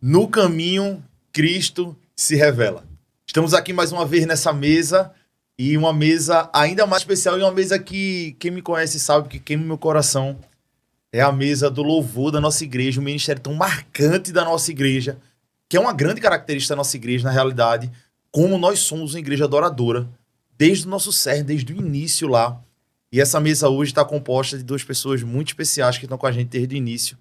No caminho, Cristo se revela. Estamos aqui mais uma vez nessa mesa, e uma mesa ainda mais especial, e uma mesa que quem me conhece sabe que queima meu coração. É a mesa do louvor da nossa igreja, um ministério tão marcante da nossa igreja, que é uma grande característica da nossa igreja, na realidade, como nós somos uma igreja adoradora, desde o nosso cerne, desde o início lá. E essa mesa hoje está composta de duas pessoas muito especiais que estão com a gente desde o início.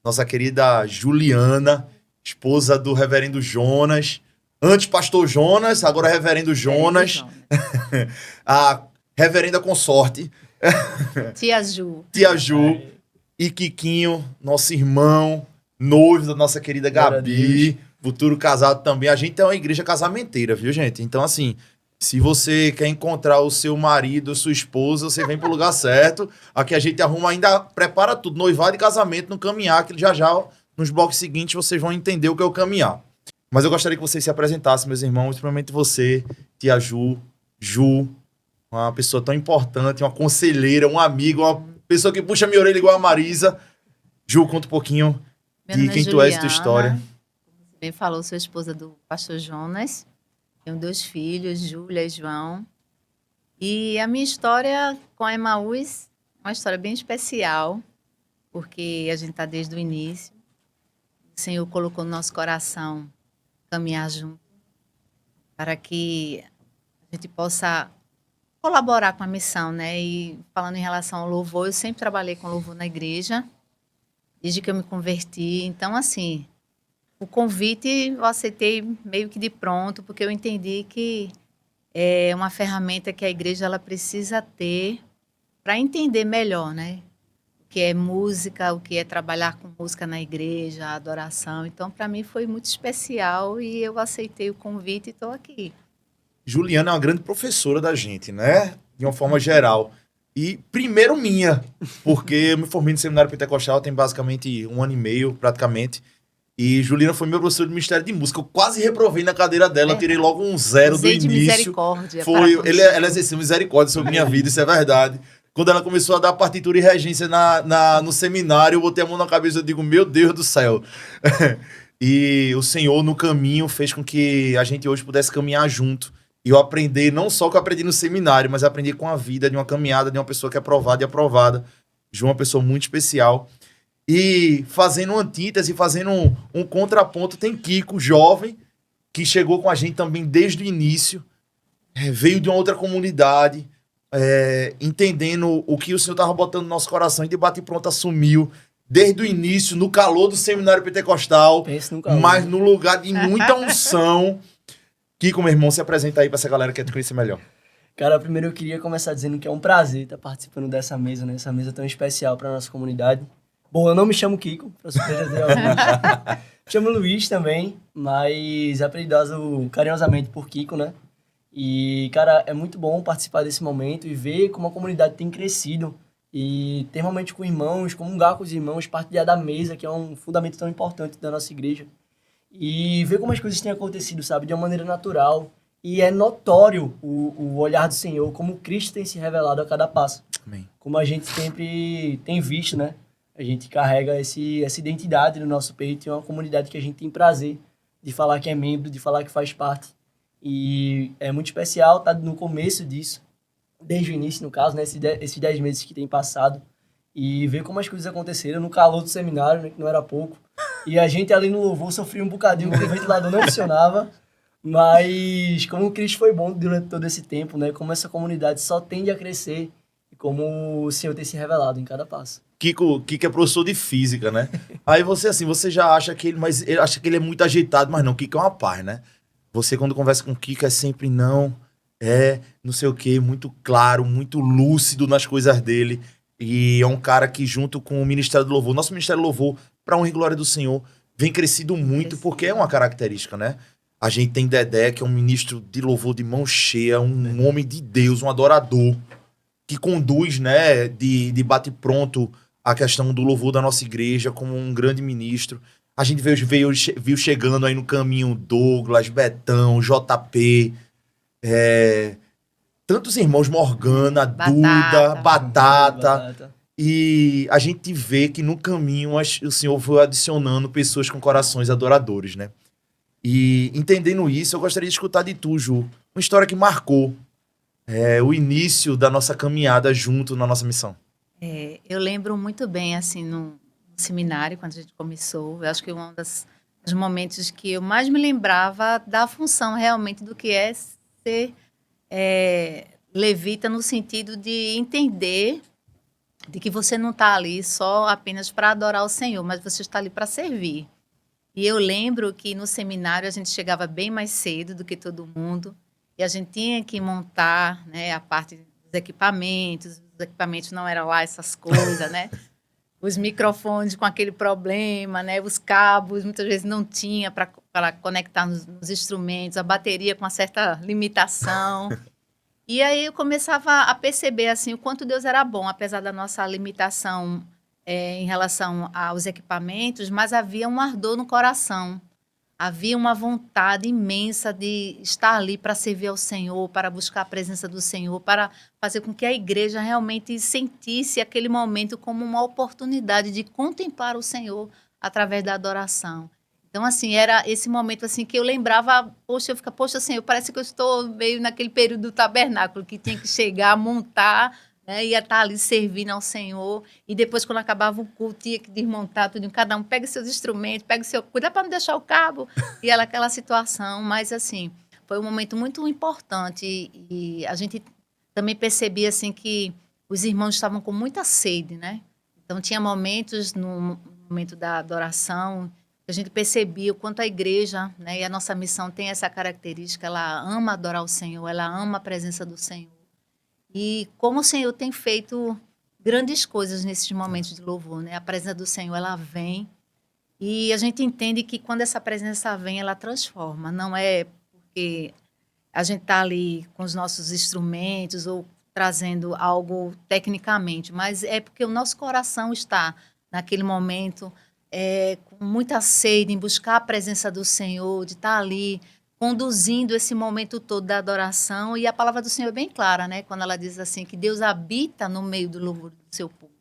Nossa querida Juliana, esposa do reverendo Jonas, antes pastor Jonas, agora reverendo Jonas, a reverenda consorte, Tia Ju. Tia Ju, e Quiquinho, nosso irmão, noivo da nossa querida Gabi, futuro casado também. A gente é uma igreja casamenteira, viu, gente? Então, assim, se você quer encontrar o seu marido, sua esposa, você vem pro lugar certo. Aqui a gente arruma ainda, prepara tudo, noivado e casamento no caminhar, que já nos blocos seguintes vocês vão entender o que é o caminhar. Mas eu gostaria que vocês se apresentassem, meus irmãos, principalmente você, Tia Ju, uma pessoa tão importante, uma conselheira, um amigo, uma pessoa que puxa minha orelha igual a Marisa. Ju, conta um pouquinho de quem tu és e tua história. Bem falou, sou esposa do pastor Jonas. Tenho 2 filhos, Júlia e João. E a minha história com a Emaús é uma história bem especial, porque a gente está desde o início. O Senhor colocou no nosso coração caminhar junto, para que a gente possa colaborar com a missão, né? E falando em relação ao louvor, eu sempre trabalhei com louvor na igreja, desde que eu me converti. Então, assim, o convite eu aceitei meio que de pronto, porque eu entendi que é uma ferramenta que a igreja ela precisa ter para entender melhor, né? O que é música, o que é trabalhar com música na igreja, a adoração. Então, para mim foi muito especial e eu aceitei o convite e estou aqui. Juliana é uma grande professora da gente, né? De uma forma geral. E primeiro minha, porque eu me formei no seminário pentecostal tem basicamente 1 ano e meio, praticamente. E Juliana foi meu professor de Ministério de Música. Eu quase reprovei na cadeira dela, tirei logo um 0 do início. Misericórdia. Ela exerceu misericórdia sobre minha vida, isso é verdade. Quando ela começou a dar partitura e regência no seminário, eu botei a mão na cabeça e digo, meu Deus do céu. E o Senhor, no caminho, fez com que a gente hoje pudesse caminhar junto. E eu aprendi, não só o que eu aprendi no seminário, mas aprendi com a vida de uma caminhada, de uma pessoa que é aprovada e aprovada. João é uma pessoa muito especial. E fazendo uma antítese, fazendo um contraponto, tem Kiko, jovem, que chegou com a gente também desde o início, veio de uma outra comunidade, entendendo o que o Senhor estava botando no nosso coração, e de bate pronto assumiu, desde o início, no calor do seminário pentecostal, mas no lugar de muita unção. Kiko, meu irmão, se apresenta aí para essa galera que quer te conhecer melhor. Cara, primeiro eu queria começar dizendo que é um prazer estar participando dessa mesa, né? Essa mesa tão especial para nossa comunidade. Bom, eu não me chamo Kiko, para surpresa de alguns. Me chamo Luiz também, mas apelidoso carinhosamente por Kiko, né? E, cara, é muito bom participar desse momento e ver como a comunidade tem crescido e ter momentos com irmãos, comungar com os irmãos, partilhar da mesa, que é um fundamento tão importante da nossa igreja. E ver como as coisas têm acontecido, sabe, de uma maneira natural. E é notório o olhar do Senhor, como Cristo tem se revelado a cada passo. Amém. Como a gente sempre tem visto, né? A gente carrega essa identidade no nosso peito e é uma comunidade que a gente tem prazer de falar que é membro, de falar que faz parte. E é muito especial estar no começo disso, desde o início, no caso, né? Esses 10 meses que tem passado. E ver como as coisas aconteceram no calor do seminário, né? Que não era pouco. E a gente ali no louvor sofria um bocadinho, porque o ventilador não funcionava. Mas como o Cristo foi bom durante todo esse tempo, né? Como essa comunidade só tende a crescer e como o Senhor tem se revelado em cada passo. Kiko é professor de física, né? Aí você já acha que ele acha que ele é muito ajeitado, mas não, Kiko é uma paz, né? Você quando conversa com o Kiko é sempre não sei o quê, muito claro, muito lúcido nas coisas dele. E é um cara que junto com o Ministério do Louvor, nosso Ministério do Louvor, para honra e glória do Senhor, vem crescido muito, porque é uma característica, né? A gente tem Dedé, que é um ministro de louvor de mão cheia, um homem de Deus, um adorador, que conduz, né, de bate-pronto a questão do louvor da nossa igreja como um grande ministro. A gente viu chegando aí no caminho Douglas, Betão, JP, tantos irmãos, Morgana, Duda, Batata. E a gente vê que no caminho o Senhor foi adicionando pessoas com corações adoradores, né? E entendendo isso, eu gostaria de escutar de tu, Ju, uma história que marcou o início da nossa caminhada junto na nossa missão. Eu lembro muito bem, assim, no seminário, quando a gente começou, eu acho que dos momentos que eu mais me lembrava da função realmente do que é ser levita, no sentido de entender de que você não está ali só apenas para adorar o Senhor, mas você está ali para servir. E eu lembro que no seminário a gente chegava bem mais cedo do que todo mundo e a gente tinha que montar, né, a parte dos equipamentos. Os equipamentos não eram lá essas coisas, né? Os microfones com aquele problema, né? Os cabos muitas vezes não tinha para conectar nos instrumentos, a bateria com uma certa limitação. E aí eu começava a perceber assim o quanto Deus era bom, apesar da nossa limitação em relação aos equipamentos, mas havia um ardor no coração. Havia uma vontade imensa de estar ali para servir ao Senhor, para buscar a presença do Senhor, para fazer com que a igreja realmente sentisse aquele momento como uma oportunidade de contemplar o Senhor através da adoração. Então, assim, era esse momento assim que eu lembrava, poxa, Senhor, parece que eu estou meio naquele período do tabernáculo, que tinha que chegar, montar, né, ia estar ali servindo ao Senhor, e depois, quando acabava o culto, tinha que desmontar tudo, cada um pega seus instrumentos, cuida para não deixar o cabo, e era aquela situação, mas assim, foi um momento muito importante, e a gente também percebia assim que os irmãos estavam com muita sede, né? Então tinha momentos no momento da adoração que a gente percebia o quanto a igreja, né, e a nossa missão tem essa característica, ela ama adorar o Senhor, ela ama a presença do Senhor. E como o Senhor tem feito grandes coisas nesses momentos de louvor, né? A presença do Senhor, ela vem e a gente entende que quando essa presença vem, ela transforma. Não é porque a gente está ali com os nossos instrumentos ou trazendo algo tecnicamente, mas é porque o nosso coração está naquele momento com muita sede em buscar a presença do Senhor, de estar ali conduzindo esse momento todo da adoração. E a palavra do Senhor é bem clara, né? Quando ela diz assim, que Deus habita no meio do louvor do seu povo.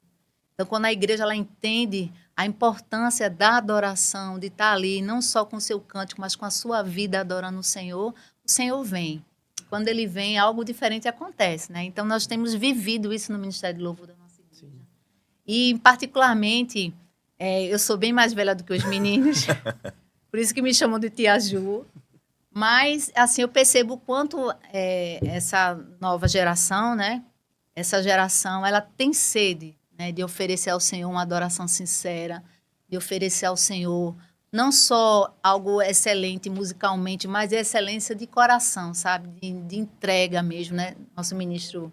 Então, quando a igreja ela entende a importância da adoração, de estar ali, não só com o seu cântico, mas com a sua vida adorando o Senhor vem. Quando ele vem, algo diferente acontece, né? Então, nós temos vivido isso no Ministério de Louvor da nossa igreja. Sim. E, particularmente, eu sou bem mais velha do que os meninos, por isso que me chamam de Tia Ju. Mas, assim, eu percebo o quanto essa nova geração, né? Essa geração, ela tem sede, né, de oferecer ao Senhor uma adoração sincera, de oferecer ao Senhor não só algo excelente musicalmente, mas a excelência de coração, sabe? De entrega mesmo, né? Nosso ministro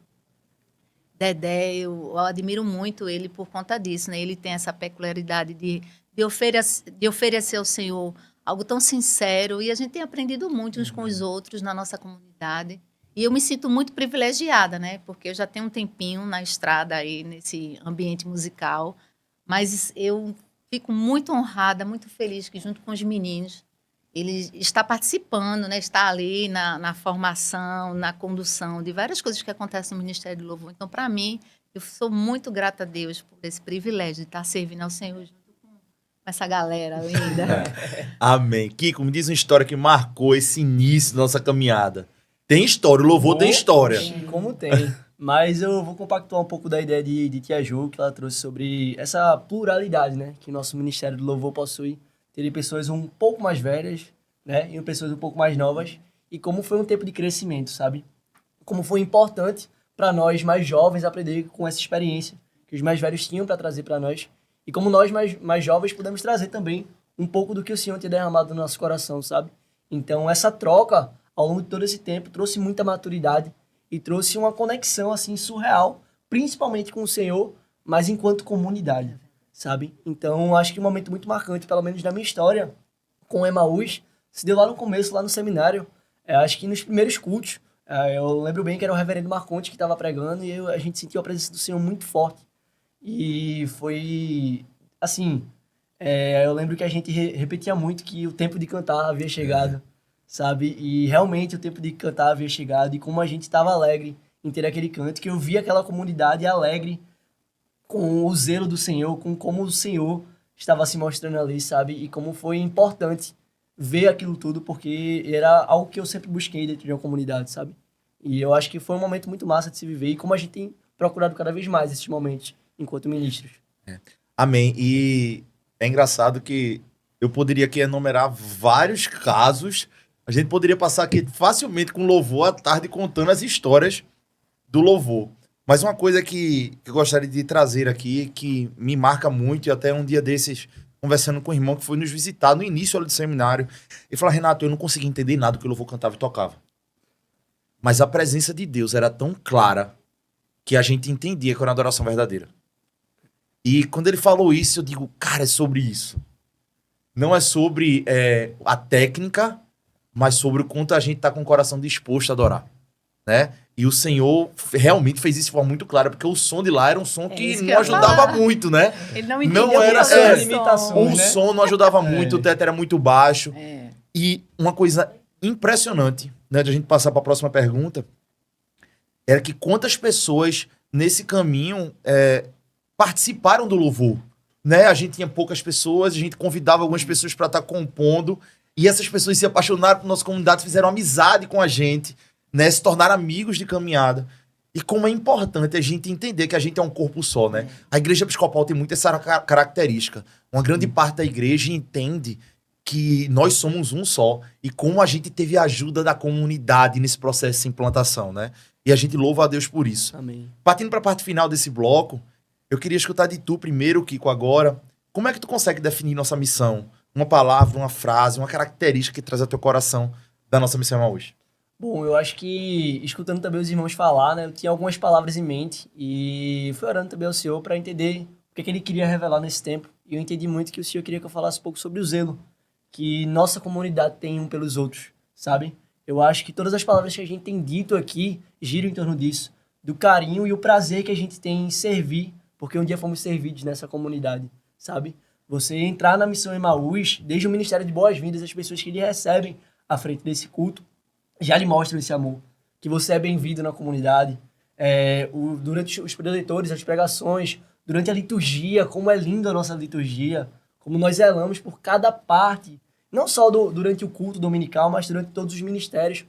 Dedé, eu admiro muito ele por conta disso, né? Ele tem essa peculiaridade de oferecer ao Senhor algo tão sincero, e a gente tem aprendido muito uns com os outros na nossa comunidade. E eu me sinto muito privilegiada, né? Porque eu já tenho um tempinho na estrada aí, nesse ambiente musical, mas eu fico muito honrada, muito feliz que junto com os meninos, ele está participando, né? Está ali na formação, na condução de várias coisas que acontecem no Ministério do Louvor. Então, para mim, eu sou muito grata a Deus por esse privilégio de estar servindo ao Senhor essa galera linda. Amém. Kiko, me diz uma história que marcou esse início da nossa caminhada. Tem história, o louvor tem história. Como tem. Mas eu vou compactuar um pouco da ideia de Tia Ju, que ela trouxe sobre essa pluralidade, né, que o nosso Ministério do Louvor possui. Ter pessoas um pouco mais velhas, né, e pessoas um pouco mais novas. E como foi um tempo de crescimento, sabe? Como foi importante para nós mais jovens aprender com essa experiência que os mais velhos tinham para trazer para nós. E como nós, mais jovens, podemos trazer também um pouco do que o Senhor tinha derramado no nosso coração, sabe? Então, essa troca, ao longo de todo esse tempo, trouxe muita maturidade e trouxe uma conexão, assim, surreal, principalmente com o Senhor, mas enquanto comunidade, sabe? Então, acho que um momento muito marcante, pelo menos na minha história, com o Emaús, se deu lá no começo, lá no seminário, acho que nos primeiros cultos. Eu lembro bem que era o reverendo Marconte que estava pregando e a gente sentiu a presença do Senhor muito forte. E foi, assim, eu lembro que a gente repetia muito que o tempo de cantar havia chegado, sabe? E realmente o tempo de cantar havia chegado, e como a gente estava alegre em ter aquele canto, que eu via aquela comunidade alegre com o zelo do Senhor, com como o Senhor estava se mostrando ali, sabe? E como foi importante ver aquilo tudo, porque era algo que eu sempre busquei dentro de uma comunidade, sabe? E eu acho que foi um momento muito massa de se viver e como a gente tem procurado cada vez mais esses momentos enquanto ministros. Amém. E é engraçado que eu poderia aqui enumerar vários casos. A gente poderia passar aqui facilmente com louvor à tarde contando as histórias do louvor. Mas uma coisa que eu gostaria de trazer aqui, que me marca muito, e até um dia desses, conversando com o irmão que foi nos visitar no início do seminário, ele falou: Renato, eu não conseguia entender nada do que o louvor cantava e tocava. Mas a presença de Deus era tão clara que a gente entendia que era uma adoração verdadeira. E quando ele falou isso, eu digo, cara, é sobre isso. Não é sobre a técnica, mas sobre o quanto a gente está com o coração disposto a adorar, né? E o Senhor realmente fez isso de forma muito clara, porque o som de lá era um som que isso que não eu ia ajudava falar. muito, né? Ele não Não entendeu era- qual é, o limitações, O né? som não ajudava muito, o teto era muito baixo. É. E uma coisa impressionante, né, de a gente passar para a próxima pergunta, era que quantas pessoas nesse caminho participaram do louvor, né? A gente tinha poucas pessoas, a gente convidava algumas pessoas para estar compondo, e essas pessoas se apaixonaram por nossa comunidade, fizeram amizade com a gente, né? Se tornaram amigos de caminhada. E como é importante a gente entender que a gente é um corpo só, né? A igreja episcopal tem muito essa característica. Uma grande parte da igreja entende que nós somos um só e como a gente teve a ajuda da comunidade nesse processo de implantação, né? E a gente louva a Deus por isso. Amém. Partindo para a parte final desse bloco, eu queria escutar de tu primeiro, Kiko, agora. Como é que tu consegue definir nossa missão? Uma palavra, uma frase, uma característica que traz ao teu coração da nossa missão hoje. Bom, eu acho que, escutando também os irmãos falar, né, eu tinha algumas palavras em mente e fui orando também ao Senhor para entender o que ele queria revelar nesse tempo. E eu entendi muito que o Senhor queria que eu falasse um pouco sobre o zelo que nossa comunidade tem um pelos outros, sabe? Eu acho que todas as palavras que a gente tem dito aqui giram em torno disso, do carinho e o prazer que a gente tem em servir, porque um dia fomos servidos nessa comunidade, sabe? Você entrar na missão Emaús, desde o Ministério de Boas-Vindas, as pessoas que lhe recebem à frente desse culto, já lhe mostram esse amor, que você é bem-vindo na comunidade. Durante os preletores, as pregações, durante a liturgia, como é linda a nossa liturgia, como nós zelamos por cada parte, não só durante o culto dominical, mas durante todos os ministérios,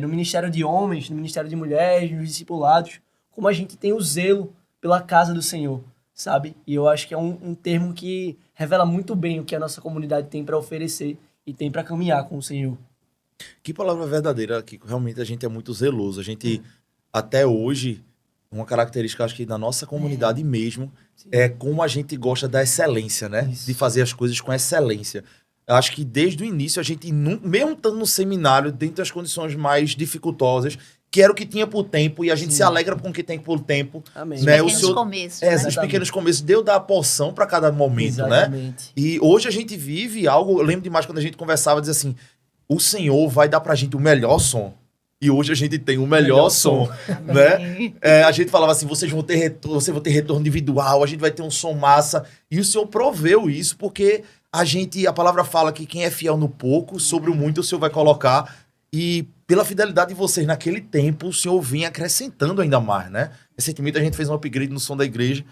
no Ministério de Homens, no Ministério de Mulheres, nos discipulados, como a gente tem o zelo pela casa do Senhor, sabe? E eu acho que é um termo que revela muito bem o que a nossa comunidade tem para oferecer e tem para caminhar com o Senhor. Que palavra verdadeira, Kiko. Realmente a gente é muito zeloso. A gente, até hoje, uma característica, acho que da nossa comunidade mesmo, é como a gente gosta da excelência, né? Isso. De fazer as coisas com excelência. Eu acho que desde o início a gente, mesmo estando no seminário, dentro das condições mais dificultosas, que era o que tinha por tempo, e a gente Sim. se alegra com o que tem por tempo. Amém. Né? Pequenos O Senhor- começos, Os né? pequenos começos, Deus dá a porção para cada momento, né? Exatamente. E hoje a gente vive algo, eu lembro demais quando a gente conversava, dizia assim, o Senhor vai dar pra gente o melhor som. E hoje a gente tem o melhor som, né? Amém. A gente falava assim, vocês vão ter retorno individual, a gente vai ter um som massa. E o Senhor proveu isso, porque a palavra fala que quem é fiel no pouco, sobre o muito o Senhor vai colocar. E pela fidelidade de vocês naquele tempo, o Senhor vinha acrescentando ainda mais, né? Recentemente a gente fez um upgrade no som da igreja.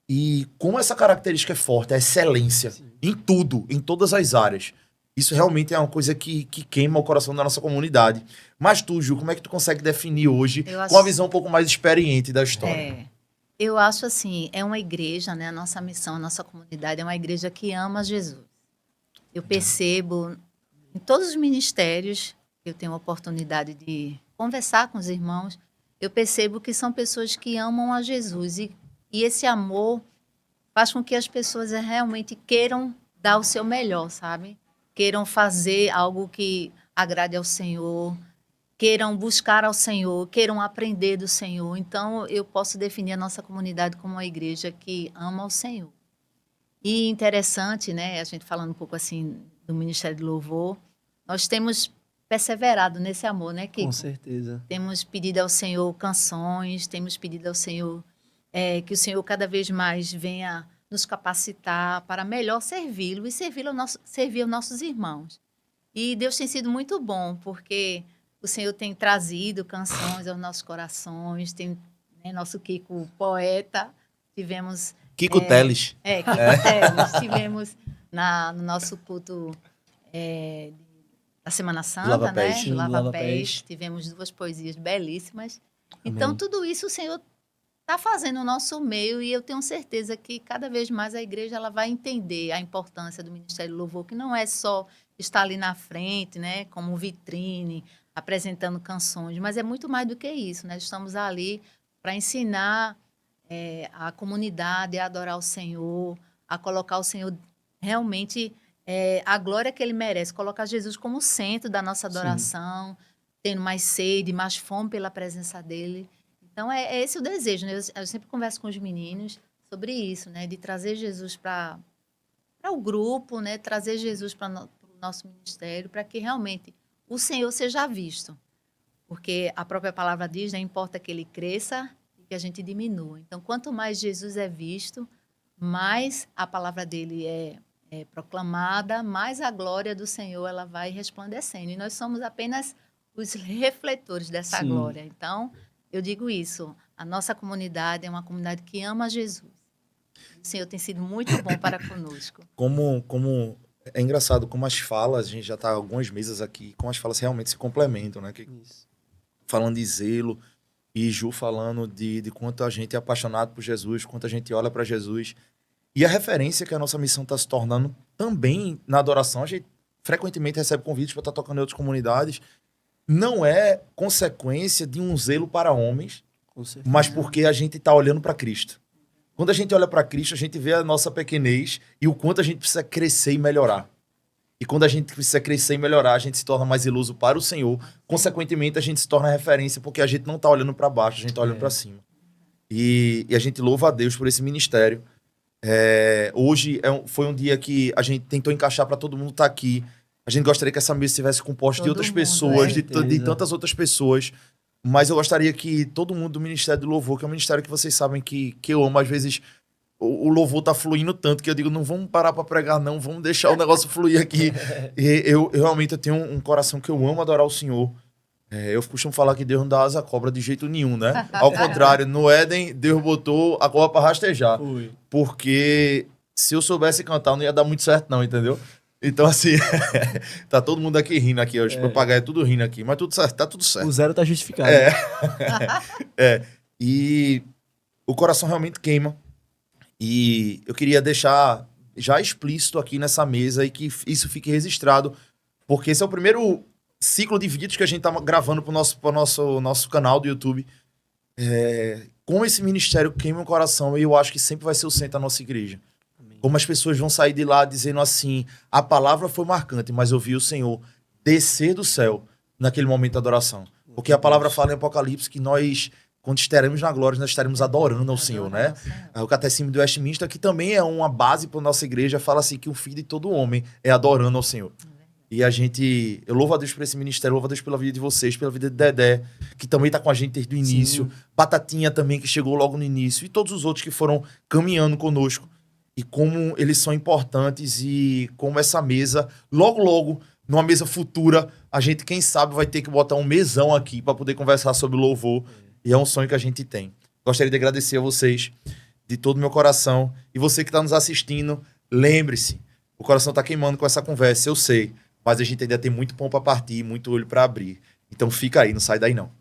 E como essa característica é forte, a excelência, em tudo, em todas as áreas. Isso realmente é uma coisa que queima o coração da nossa comunidade. Mas tu, Ju, como é que tu consegue definir hoje, Eu acho- com a visão um pouco mais experiente da história? Eu acho assim, é uma igreja, né? A nossa missão, a nossa comunidade é uma igreja que ama Jesus. Eu percebo em todos os ministérios que eu tenho a oportunidade de conversar com os irmãos, eu percebo que são pessoas que amam a Jesus e esse amor faz com que as pessoas realmente queiram dar o seu melhor, sabe? Queiram fazer algo que agrade ao Senhor, queiram buscar ao Senhor, queiram aprender do Senhor. Então, eu posso definir a nossa comunidade como uma igreja que ama o Senhor. E interessante, né, a gente falando um pouco assim do Ministério do Louvor, nós temos perseverado nesse amor, né, Kiko? Com certeza. Temos pedido ao Senhor canções, temos pedido ao Senhor que o Senhor cada vez mais venha nos capacitar para melhor servi-lo e servir aos nossos irmãos. E Deus tem sido muito bom, porque o Senhor tem trazido canções aos nossos corações, tem, né, nosso Kiko poeta, tivemos... Kiko Teles. Kiko Teles. Tivemos no nosso culto da Semana Santa, Lava né? Pés. Do Lava Lava Pés. Pés. Tivemos 2 poesias belíssimas. Amém. Então, tudo isso o Senhor está fazendo no nosso meio e eu tenho certeza que cada vez mais a igreja ela vai entender a importância do Ministério do Louvor, que não é só estar ali na frente, né, como vitrine, apresentando canções, mas é muito mais do que isso, né? Estamos ali para ensinar a comunidade a adorar o Senhor, a colocar o Senhor realmente a glória que Ele merece, colocar Jesus como centro da nossa adoração, tendo mais sede, mais fome pela presença dEle. Então, é esse o desejo, né? Eu sempre converso com os meninos sobre isso, né? De trazer Jesus para o grupo, né? Trazer Jesus para o nosso ministério, para que realmente o Senhor seja visto. Porque a própria palavra diz, né? Importa que Ele cresça e que a gente diminua. Então, quanto mais Jesus é visto, mais a palavra dEle é proclamada, mais a glória do Senhor ela vai resplandecendo. E nós somos apenas os refletores dessa glória. Então... eu digo isso, a nossa comunidade é uma comunidade que ama Jesus. O Senhor tem sido muito bom para conosco. Como é engraçado como as falas, a gente já está há alguns meses aqui, como as falas realmente se complementam, né? Isso. Falando de zelo e Ju falando de quanto a gente é apaixonado por Jesus, quanto a gente olha para Jesus. E a referência que a nossa missão está se tornando também na adoração. A gente frequentemente recebe convites para estar tocando em outras comunidades. Não é consequência de um zelo para homens, mas porque a gente está olhando para Cristo. Quando a gente olha para Cristo, a gente vê a nossa pequenez e o quanto a gente precisa crescer e melhorar. E quando a gente precisa crescer e melhorar, a gente se torna mais zeloso para o Senhor. Consequentemente, a gente se torna referência porque a gente não está olhando para baixo, a gente está olhando para cima. E a gente louva a Deus por esse ministério. Hoje foi um dia que a gente tentou encaixar para todo mundo estar aqui. A gente gostaria que essa mesa estivesse composta de outras pessoas, de tantas outras pessoas. Mas eu gostaria que todo mundo do Ministério do Louvor, que é um ministério que vocês sabem que eu amo, às vezes o louvor tá fluindo tanto que eu digo, não vamos parar para pregar, não, vamos deixar o negócio fluir aqui. E eu realmente tenho um coração que eu amo adorar o Senhor. Eu costumo falar que Deus não dá asa à cobra de jeito nenhum, né? Ao contrário, no Éden, Deus botou a cobra para rastejar. Porque se eu soubesse cantar, não ia dar muito certo não, entendeu? Então, assim, tá todo mundo aqui rindo aqui, os papagaios tudo rindo aqui, mas tudo certo, tá tudo certo. O zero tá justificado. E o coração realmente queima. E eu queria deixar já explícito aqui nessa mesa e que isso fique registrado, porque esse é o primeiro ciclo de vídeos que a gente tá gravando pro nosso canal do YouTube. Com esse ministério queima o coração e eu acho que sempre vai ser o centro da nossa igreja. Como as pessoas vão sair de lá dizendo assim, a palavra foi marcante, mas eu vi o Senhor descer do céu naquele momento de adoração. Porque a palavra fala em Apocalipse que nós, quando estaremos na glória, nós estaremos adorando ao Senhor, né? O Catecismo do Westminster, que também é uma base para a nossa igreja, fala assim que o fim de todo homem é adorando ao Senhor. E eu louvo a Deus por esse ministério, louvo a Deus pela vida de vocês, pela vida de Dedé, que também está com a gente desde o início. Sim. Batatinha também, que chegou logo no início. E todos os outros que foram caminhando conosco. E como eles são importantes e como essa mesa, logo, numa mesa futura, a gente, quem sabe, vai ter que botar um mesão aqui para poder conversar sobre louvor. E é um sonho que a gente tem. Gostaria de agradecer a vocês de todo o meu coração. E você que está nos assistindo, lembre-se, o coração está queimando com essa conversa, eu sei. Mas a gente ainda tem muito pão para partir, muito olho para abrir. Então fica aí, não sai daí não.